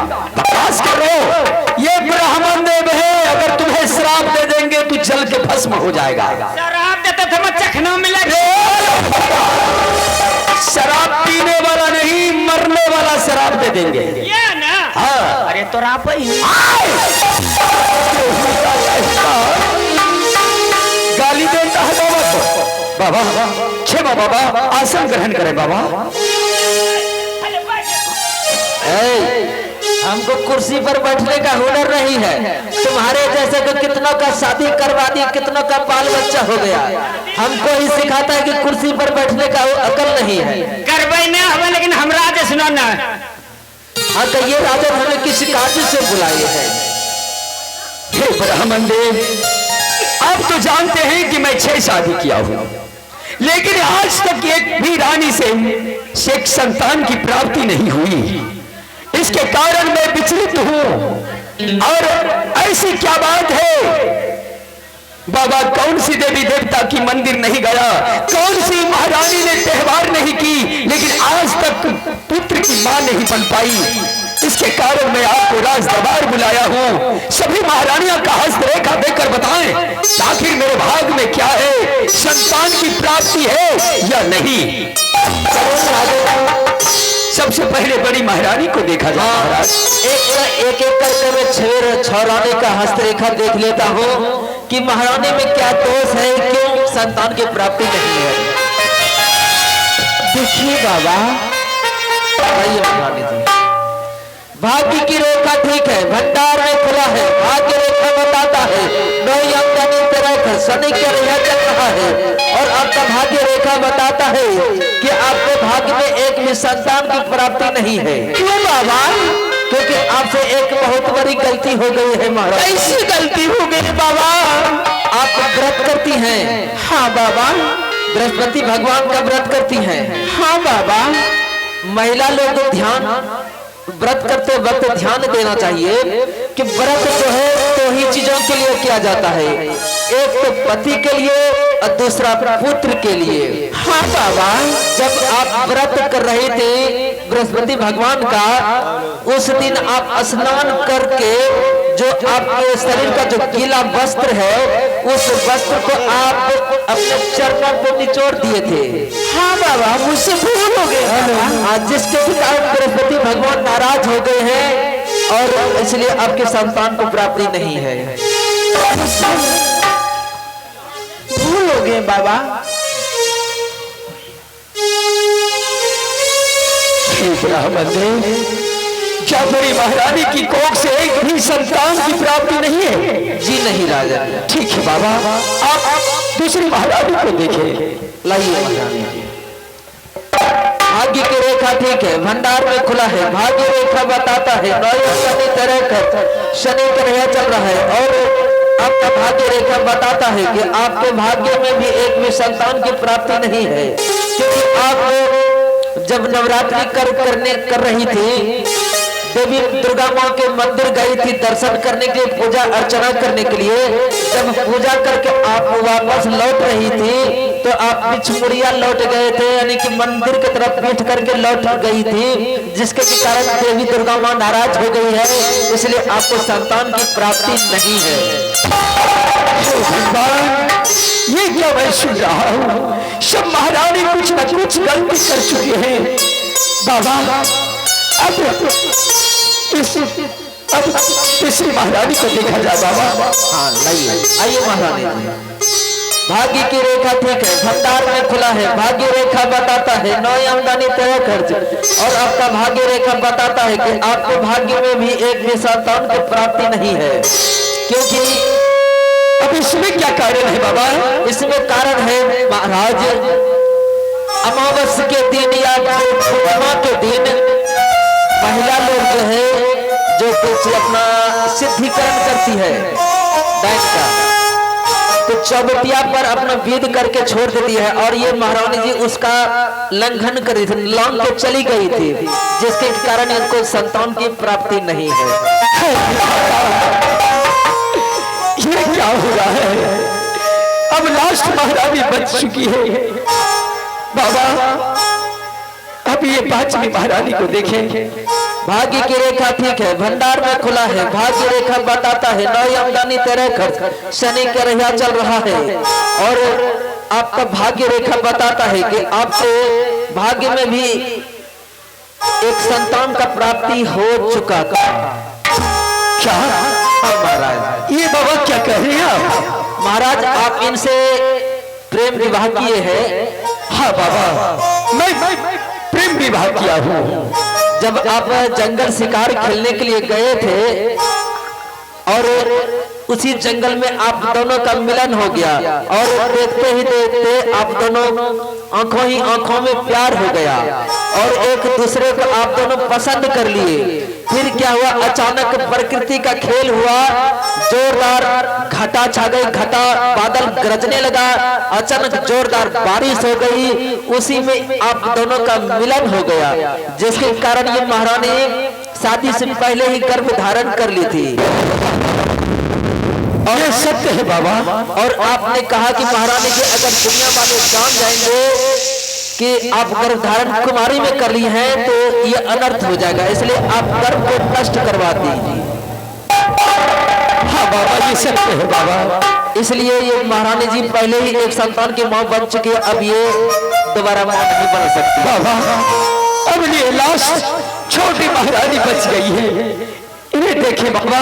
बकवास कर रहे हो? ये ब्राह्मण देव है, अगर तुम्हें श्राप दे देंगे तो जल के भस्म हो जाएगा। शराब देते थे मैं चखना मिला। शराब पीने वाला नहीं, मरने वाला शराब दे देंगे। ये ना? हाँ। अरे तो राप ही गाली देता है बाबा को। बाबा क्षमा बाबा, आसन ग्रहण करें बाबा। हमको कुर्सी पर बैठने का हुनर नहीं है। तुम्हारे जैसे को कितनों का शादी करवा दी, कितनों का बाल बच्चा हो गया। हमको ही सिखाता है कि कुर्सी पर बैठने का अकल नहीं है। करबे न हवे, लेकिन हमरा जे सुनो ना। हाँ तो ये राजा हमें किस कार्य से बुलाए हैं? हे ब्राह्मण देव, आप तो जानते हैं कि मैं 6 शादी किया हूं, लेकिन आज तक एक भी रानी से एक संतान की प्राप्ति नहीं हुई। इसके कारण मैं विचलित हूं। और ऐसी क्या बात है बाबा? कौन सी देवी देवता की मंदिर नहीं गया, कौन सी महारानी ने त्योहार नहीं की, लेकिन आज तक पुत्र की मां नहीं बन पाई। इसके कारण मैं आपको राज दरबार बुलाया हूं। सभी महारानियां का हस्तरेखा देकर बताएं आखिर मेरे भाग में क्या है, संतान की प्राप्ति है या नहीं। सबसे पहले बड़ी महारानी को देखा जाए। महाराज एक करके मैं 6 रानी का हस्तरेखा देख लेता हूँ कि महारानी में क्या दोष है, क्यों संतान की प्राप्ति नहीं है। देखिए बाबा, महारानी जी, भाग्य की रेखा ठीक है, भंडार में खुला है, भाग्य रेखा बताता है, नई आमदनी तरह शनि का रेखा चल रहा है। और आपका भाग्य रेखा बताता है कि आपके भाग्य में एक भी संतान की प्राप्ति नहीं है। क्यों बाबा? क्योंकि आपसे एक बहुत बड़ी गलती हो गई है महाराज। कैसी गलती हो गई बाबा? आप व्रत करती हैं? हाँ बाबा। बृहस्पति भगवान का व्रत करती हैं? हाँ बाबा। महिला लोग को ध्यान व्रत करते वक्त ध्यान देना चाहिए कि व्रत जो है 2 ही चीजों के लिए किया जाता है, एक तो पति के लिए और दूसरा पुत्र के लिए। हाँ बाबा। जब आप व्रत कर रहे थे बृहस्पति भगवान का, उस दिन आप स्नान करके जो आपके शरीर का जो गीला वस्त्र है, उस वस्त्र को आप अपने चरणों को निचोड़ दिए थे। हाँ बाबा, मुझसे भूल हो गए। आज जिसके कारण बृहस्पति भगवान नाराज हो गए हैं और इसलिए आपके संतान को प्राप्ति नहीं है। भूल हो गए बाबा। ब्राह्मण देव, क्या बड़ी महारानी की कोख से एक भी संतान की प्राप्ति नहीं है? जी नहीं राजा। ठीक है बाबा, आप दूसरी महारानी को देखें। लाइए महारानी जी। भाग्य की रेखा ठीक है, भंडार में खुला है, भाग्य रेखा बताता है, शनि तरह कर शनि का रेखा चल रहा है। और आपका भाग्य रेखा बताता है कि आपके भाग्य में भी एक भी संतान की प्राप्ति नहीं है। क्योंकि आप जब नवरात्रि कर रही थी, देवी दुर्गा माँ के मंदिर गई थी दर्शन करने के लिए, पूजा अर्चना करने के लिए। जब पूजा करके आप वापस लौट रही थी तो आप पिछमुड़िया लौट गए थे, यानी कि मंदिर की तरफ पीठ करके लौट गई थी, जिसके कारण देवी दुर्गा माँ नाराज हो गई है, इसलिए आपको संतान की प्राप्ति नहीं है। ये क्या मैं सुन रहा हूँ? सब महारानी कुछ न कुछ गलती कर चुकी है बाबा। अब तीसरी महारानी को देखा जाए बाबा। हाँ लाइए, आइए महारानी। भाग्य की रेखा ठीक है, भंडार में खुला है, भाग्य रेखा बताता है, नई आमदनी तय खर्च। और आपका भाग्य रेखा बताता है कि आपके भाग्य में भी एक भी संतान की प्राप्ति नहीं है। क्योंकि अब इसमें क्या कारण है बाबा? इसमें कारण है महाराज, अमावस्या के दिन या पूर्णिमा के दिन महिला लोग जो है जो कुछ अपना सिद्धिकरण करती है डाइट का, तो चौबटिया पर अपना विध करके छोड़ देती है। और ये महारानी जी उसका लंघन करी थी, लौंग के चली गई थी, जिसके कारण इनको संतान की प्राप्ति नहीं है। ये क्या हो रहा है? अब लास्ट महारानी बच चुकी है बाबा। अब ये पांचवी महारानी को देखें। भाग्य की रेखा ठीक है, भंडार में खुला है, भाग्य रेखा बताता है नई आमदनी तेरे खर्च, शनि का रहिया चल रहा है और आपका भाग्य रेखा बताता है कि आपके भाग्य में भी एक संतान का प्राप्ति हो चुका था। क्या महाराज, ये बाबा क्या कह रहे हैं आप? महाराज आप इनसे प्रेम विवाह किए हैं? हाँ बाबा, मैं प्रेम विवाह किया हूँ। जब आप जंगल शिकार खेलने के लिए गए थे और उसी जंगल में आप दोनों का मिलन हो गया और देखते ही देखते आप दोनों आंखों ही आंखों में प्यार हो गया और एक दूसरे को आप दोनों पसंद कर लिए। फिर क्या हुआ, अचानक प्रकृति का खेल हुआ, जोरदार घटा छा गई, घटा बादल गरजने लगा, अचानक जोरदार बारिश हो गई, उसी में आप दोनों का मिलन हो गया, जिसके कारण ये महारानी शादी से पहले ही गर्भ धारण कर ली थी। और ये सत्य है बाबा। और आपने कहा कि महारानी जी अगर दुनिया वाले जान जाएंगे कि आप गर्भ धारण कुमारी में कर ली हैं तो ये अनर्थ हो जाएगा, इसलिए आप गर्भ को नष्ट करवा दीजिए। हाँ बाबा, ये सत्य है बाबा। इसलिए ये महारानी जी पहले ही एक संतान की मां बन चुकी है, अब ये दोबारा मां नहीं बन सकती। बाबा, अब ये लास्ट छोटी महारानी बच गई है, इन्हें देखें बाबा।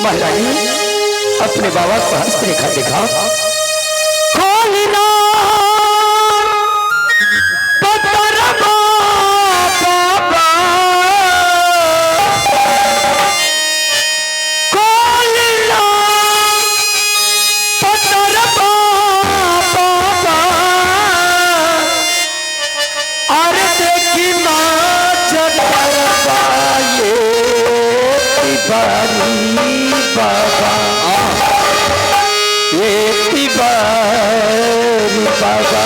महारानी अपने बाबा को हस्तरेखा दिखा। खोलना पतरबा बाबा, खोलना पतरबा बाबा, अरे देखी माँ जगरबा ये तिवारी बाबा, ये तिवारी बाबा,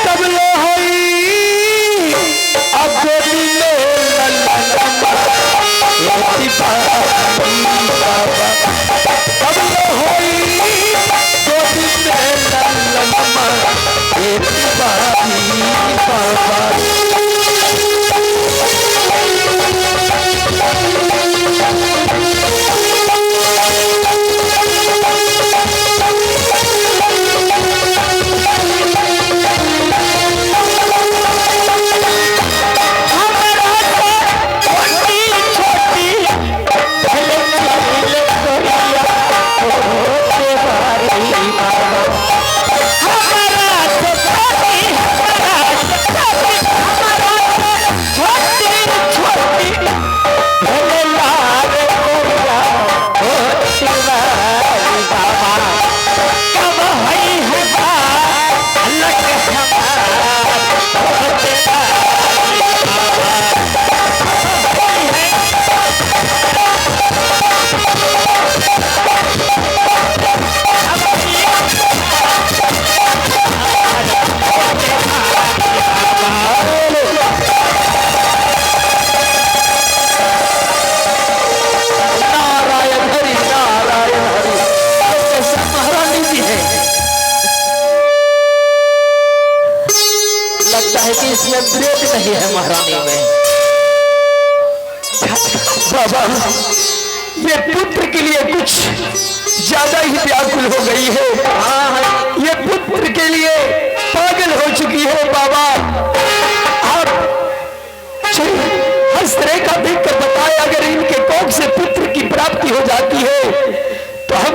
तब लो होई अब गोदी में लल्ला, ये तिवारी बाबा, तब लो होई गोदी में लल्ला, ये तिवारी बाबा। इसमें ब्रेक नहीं है महारानी में। बाबा, ये पुत्र के लिए कुछ ज्यादा ही व्याकुल हो गई है। हाँ, ये पुत्र के लिए पागल हो चुकी है बाबा। आप हस्तरेखा देखकर बताए, अगर इनके कोख से पुत्र की प्राप्ति हो जाती है तो हम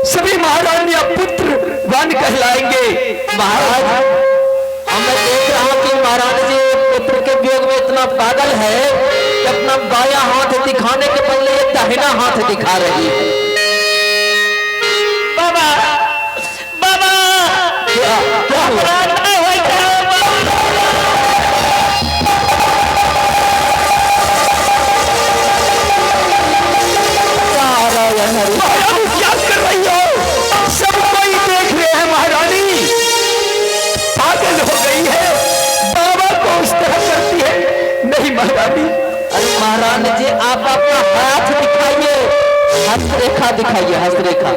सभी महारानियां पुत्रवान कहलाएंगे। महाराज, मैं देख रहा हूँ कि महारानी जी पुत्र के वियोग में इतना पागल है कि अपना बायां हाथ दिखाने के बदले ये दाहिना हाथ दिखा रही है। बाबा, बाबा, क्या हुआ? क्या कर रही हो? सब कोई देख रहे हैं, महारानी पागल हो गई है, बाबा को उस तरह करती है। नहीं महारानी। अरे महारानी जी, आप अपना हाथ दिखाइए, हस्तरेखा दिखाइए, हस्तरेखा।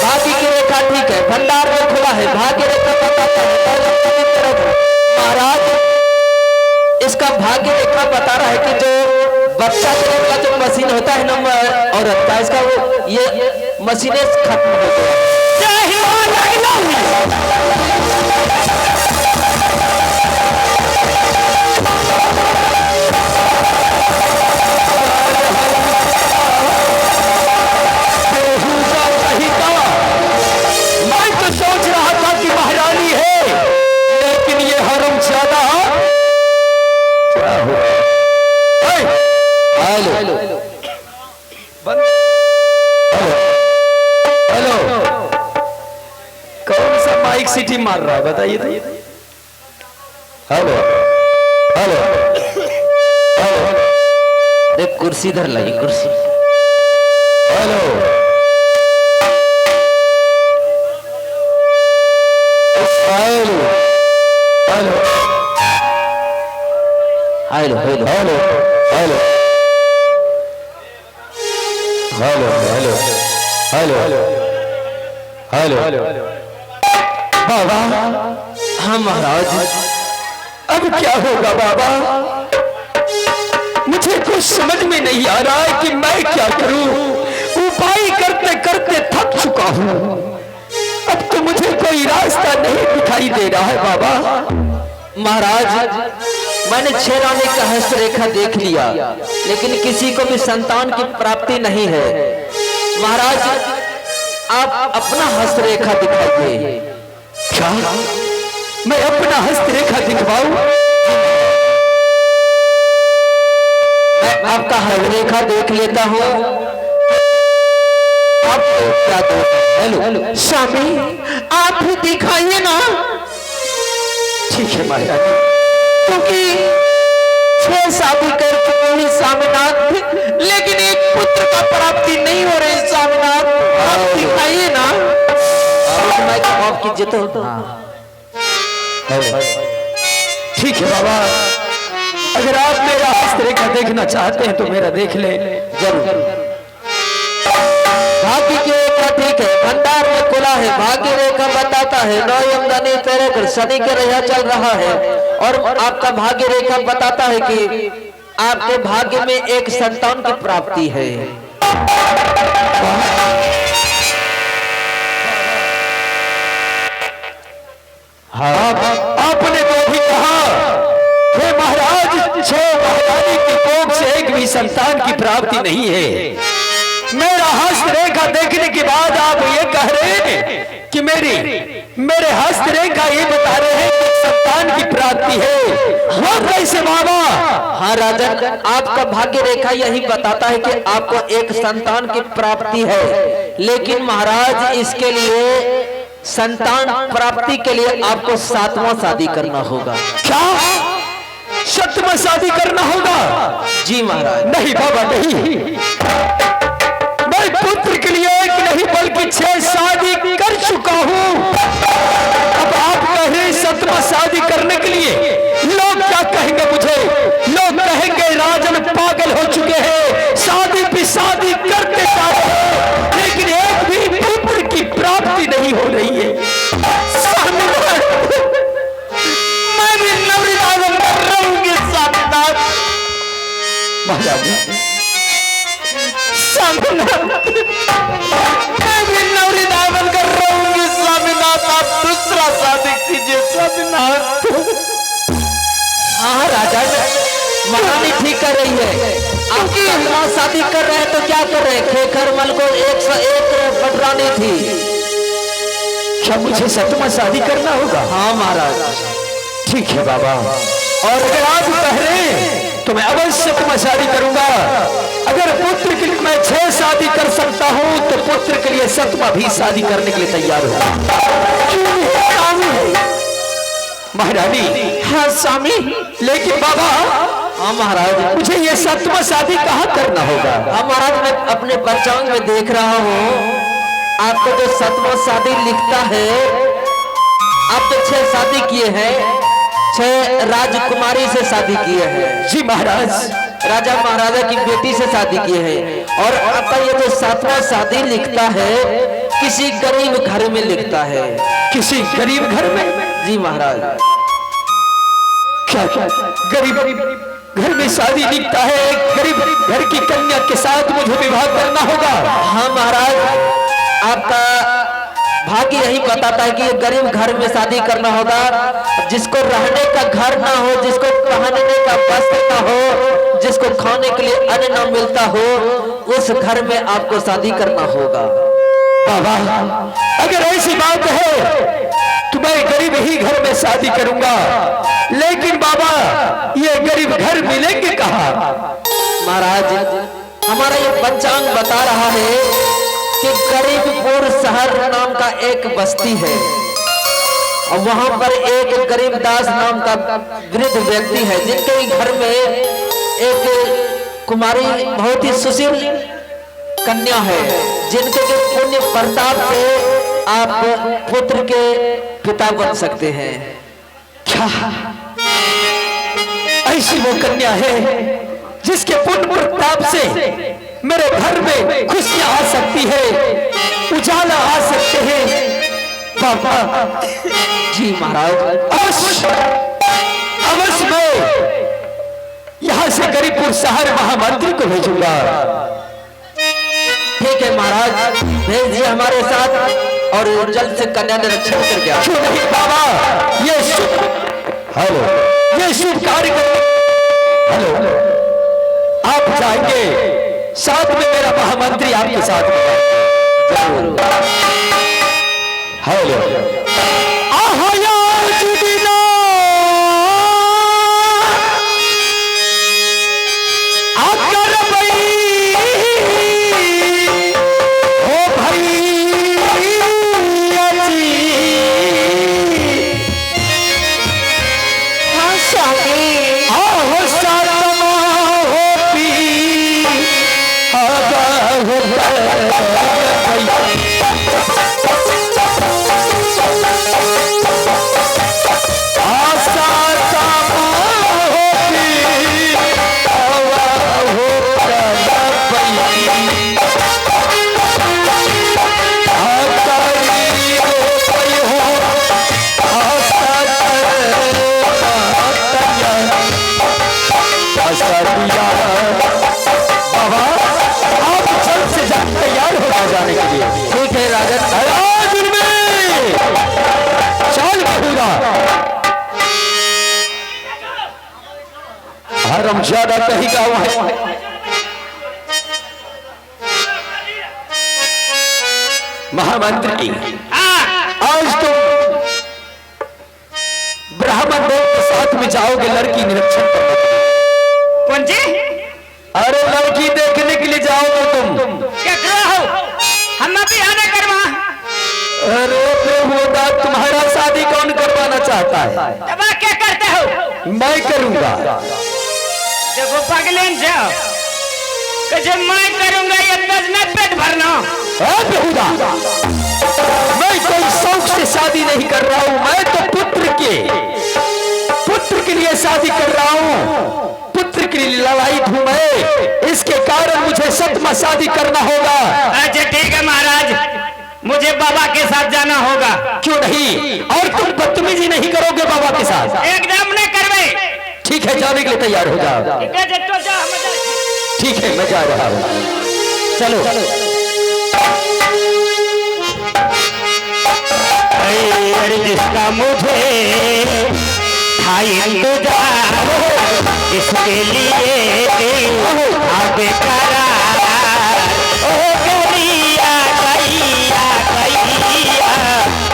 भाग्य की रेखा ठीक है, भंडार में खुला है, भाग्य रेखा बताता है। महाराज इसका भाग्य रेखा बता रहा है कि जो बच्चा देने वाला जो मशीन होता है ना औरत का, इसका वो ये मशीनें खत्म हो गया। मैं तो सोच रहा था कि महारानी है, लेकिन ये हरामजादा क्या हुआ? हेलो हेलो, कौन सा माइक सीटी मार रहा है बताइए तो। हेलो हेलो हेलो, देख कुर्सी इधर लगी, कुर्सी। Hello hello hello hello hello hello hello hello hello hello hello hello बाबा। हाँ महाराज, अब क्या होगा बाबा? मुझे कुछ समझ में नहीं आ रहा है कि मैं क्या करूं। उपाय करते करते थक चुका हूं, अब तो मुझे कोई रास्ता नहीं दिखाई दे रहा है बाबा। महाराज मैंने 6 रानी का हस्तरेखा देख लिया, लेकिन किसी को भी संतान की प्राप्ति नहीं है। महाराज आप अपना हस्तरेखा दिखाइए। क्या मैं अपना हस्तरेखा दिखवाऊं? मैं आपका हस्तरेखा देख लेता हूँ। आप क्या दो? हेलो स्वामी आप भी दिखाइए ना। ठीक है महाराज, क्योंकि 6 शादी कर चुकी हुई स्वामीनाथ, लेकिन एक पुत्र का प्राप्ति नहीं हो रही स्वामीनाथ, आप दिखाइए ना। मैं तो माफ कीजिए तो। ठीक है बाबा, अगर आप मेरा हस्तरेखा देखना चाहते हैं तो मेरा देख ले। जरूर। भाग्य की रेखा ठीक है, भंडार में खुला है, भाग्य रेखा बताता है 9 यमदनी 13 कर शनि के रेखा चल रहा है, और आपका भाग्य रेखा बताता है कि आपके भाग्य में एक संतान की प्राप्ति है। आपने तो भी कहा हे महाराज, 6 महारानी की कोख से एक भी संतान की प्राप्ति नहीं है। मेरा हस्तरेखा देखने के बाद आप ये कह रहे हैं कि मेरे हस्तरेखा ये बता रहे हैं कि संतान की प्राप्ति है। वो कैसे बाबा? हाँ राजन, आपका भाग्य रेखा यही बताता है कि आपको एक संतान की प्राप्ति है, लेकिन महाराज इसके लिए संतान प्राप्ति के लिए आपको 7वां शादी करना होगा। क्या 7वां शादी करना होगा? जी महाराज। नहीं बाबा नहीं, मैं पुत्र के लिए एक नहीं बल्कि 6 शादी कर चुका हूँ। अब आप कह रहे 7वां शादी करने के लिए, लोग क्या कहेंगे मुझे? लोग कहेंगे राजन पागल हो चुके हैं, शादी पे शादी करते जा रहे हैं, लेकिन एक भी पुत्र की प्राप्ति नहीं हो रही है। मैं भी नवरिदागम कर रहूंगी स्वामीनाथ। महाराज मैं भी नवरिदागम कर रहूंगी स्वामीनाथ, आप दूसरा शादी कीजिए स्वामीनाथ। हाँ राजा, महारानी ठीक कर रही है। आप 7वां शादी कर रहे हैं तो क्या कर रहे हैं? खेखर मल को 101 पटरानी थी। क्या मुझे 7वां शादी करना होगा? हाँ महाराज। ठीक है बाबा, और अगर आप कह रहे हैं तो मैं अवश्य 7वां शादी करूंगा। अगर पुत्र के लिए मैं 6 शादी कर सकता हूं तो पुत्र के लिए 7वां भी शादी करने के लिए तैयार हूं। महारानी। हाँ स्वामी। लेकिन बाबा, हाँ महाराज, मुझे ये 7वां शादी कहाँ करना होगा? हाँ महाराज, मैं अपने पंचांग में देख रहा हूँ, आपको जो 7वां शादी लिखता है, आप तो 6 शादी किए हैं, 6 राजकुमारी से शादी किए हैं। जी महाराज। राजा महाराजा की बेटी से शादी की है। और आपका ये जो 7वां शादी लिखता है किसी गरीब घर में लिखता है। किसी गरीब घर में? जी महाराज। क्या गरीब घर में शादी लिखता है? गरीब घर की कन्या के साथ मुझे विवाह करना होगा? हाँ महाराज, आपका भाग्य यही बताता है कि ये गरीब घर में शादी करना होगा। जिसको रहने का घर ना हो, जिसको पहनने का वस्त्र ना हो, जिसको खाने के लिए अन्न ना मिलता हो, उस घर में आपको शादी करना होगा। बाबा अगर ऐसी बात है तो मैं गरीब ही घर में शादी करूंगा, लेकिन बाबा ये गरीब घर मिलेंगे कहाँ? महाराज हमारा ये पंचांग बता रहा है कि गरीबपुर शहर नाम का एक बस्ती है और वहां पर एक गरीबदास नाम का वृद्ध व्यक्ति है जिनके घर में एक कुमारी बहुत ही सुशील कन्या है, जिनके के पुण्य प्रताप से आप पुत्र के पिता बन सकते हैं। क्या ऐसी वो कन्या है जिसके पुण्य प्रताप से मेरे घर में खुशियां आ सकती है, उजाला आ सकते हैं? बाबा जी महाराज, अवश्य मैं यहां से गरीबपुर शहर महामंत्री को भेजूंगा। ठीक है महाराज, भेज दिए हमारे साथ और जल्द से कन्या निरीक्षण करके आओ। क्यों नहीं बाबा, ये शुभ कार्य हेलो आप जाएंगे, साथ में मेरा महामंत्री आपके साथ जरूर। हेलो हम ज्यादा कहीं का हुआ है। महामंत्री आज तुम ब्राह्मण देव के साथ में जाओगे लड़की निरीक्षण करने के लिए। कौन जी? अरे लड़की देखने के लिए जाओगे तुम। क्या कर रहा हो? हम अभी आने करवा। अरे प्रभुदा, तुम्हारा शादी कौन करवाना चाहता है? तब आप क्या करते हो? मैं करूंगा। देखो पगलेन जाओ, जब मैं करूंगा ये न पेट भरना। बेहुदा, मैं कोई शौक से शादी नहीं कर रहा हूं, मैं तो पुत्र के लिए शादी कर रहा हूं। पुत्र के लिए लड़ाई हूं मैं, इसके कारण मुझे सतमा शादी करना होगा। अच्छा ठीक है महाराज, मुझे बाबा के साथ जाना होगा। क्यों नहीं? और तुम बदतमीजी नहीं करोगे बाबा के साथ? एकदम नहीं करवे। ठीक है, जाने के लिए तैयार हो जाओ। ठीक है, मैं जा रहा हूँ। चलो अरे जिसका मुझे था इंतजार, इसके लिए बेकरार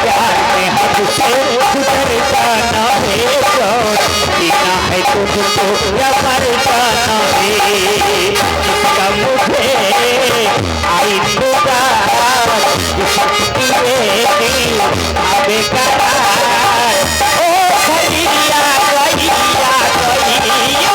प्यार में हमसे गुजर जाना है, जीना है तुझको या मर जाना है। जिसका मुझे आई इंतजार,